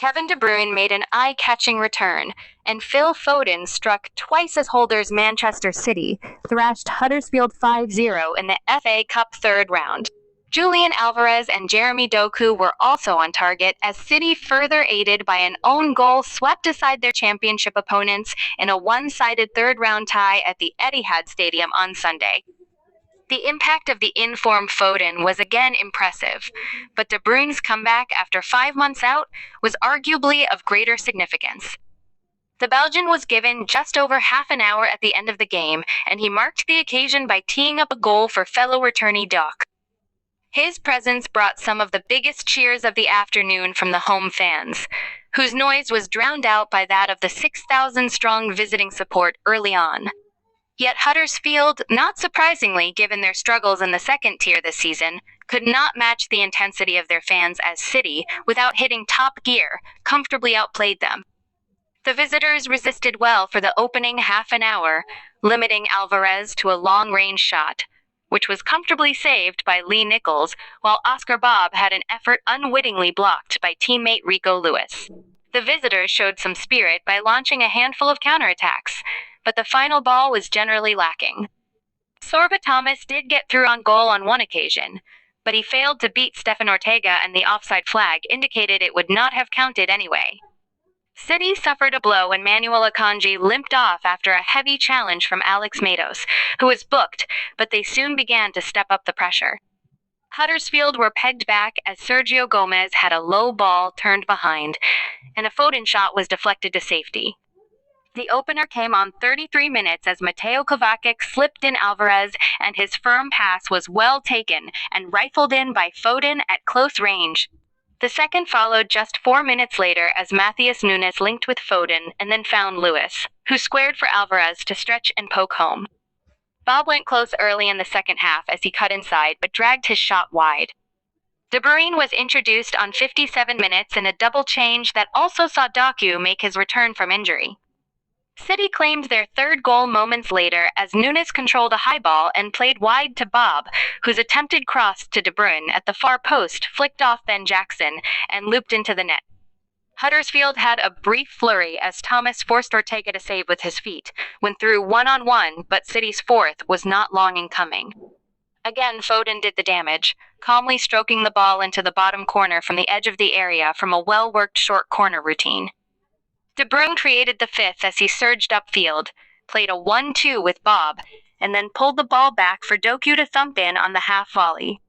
Kevin De Bruyne made an eye-catching return, and Phil Foden struck twice as holders Manchester City, thrashed Huddersfield 5-0 in the FA Cup third round. Julian Alvarez and Jeremy Doku were also on target as City, further aided by an own goal, swept aside their championship opponents in a one-sided third-round tie at the Etihad Stadium on Sunday. The impact of the in-form Foden was again impressive, but De Bruyne's comeback after 5 months out was arguably of greater significance. The Belgian was given just over half an hour at the end of the game, and he marked the occasion by teeing up a goal for fellow returnee Doc. His presence brought some of the biggest cheers of the afternoon from the home fans, whose noise was drowned out by that of the 6,000-strong visiting support early on. Yet Huddersfield, not surprisingly given their struggles in the second tier this season, could not match the intensity of their fans as City, without hitting top gear, comfortably outplayed them. The visitors resisted well for the opening half an hour, limiting Alvarez to a long-range shot, which was comfortably saved by Lee Nichols, while Oscar Bob had an effort unwittingly blocked by teammate Rico Lewis. The visitors showed some spirit by launching a handful of counterattacks, but the final ball was generally lacking. Sorba Thomas did get through on goal on one occasion, but he failed to beat Stefan Ortega, and the offside flag indicated it would not have counted anyway. City suffered a blow when Manuel Akanji limped off after a heavy challenge from Alex Matos, who was booked, but they soon began to step up the pressure. Huddersfield were pegged back as Sergio Gomez had a low ball turned behind, and a Foden shot was deflected to safety. The opener came on 33 minutes as Mateo Kovacic slipped in Alvarez, and his firm pass was well taken and rifled in by Foden at close range. The second followed just 4 minutes later as Matheus Nunes linked with Foden and then found Lewis, who squared for Alvarez to stretch and poke home. Bob went close early in the second half as he cut inside but dragged his shot wide. De Bruyne was introduced on 57 minutes in a double change that also saw Doku make his return from injury. City claimed their third goal moments later as Nunes controlled a high ball and played wide to Bob, whose attempted cross to De Bruyne at the far post flicked off Ben Jackson and looped into the net. Huddersfield had a brief flurry as Thomas forced Ortega to save with his feet, went through one-on-one, but City's fourth was not long in coming. Again, Foden did the damage, calmly stroking the ball into the bottom corner from the edge of the area from a well-worked short corner routine. De Bruyne created the fifth as he surged upfield, played a 1-2 with Bob, and then pulled the ball back for Doku to thump in on the half volley.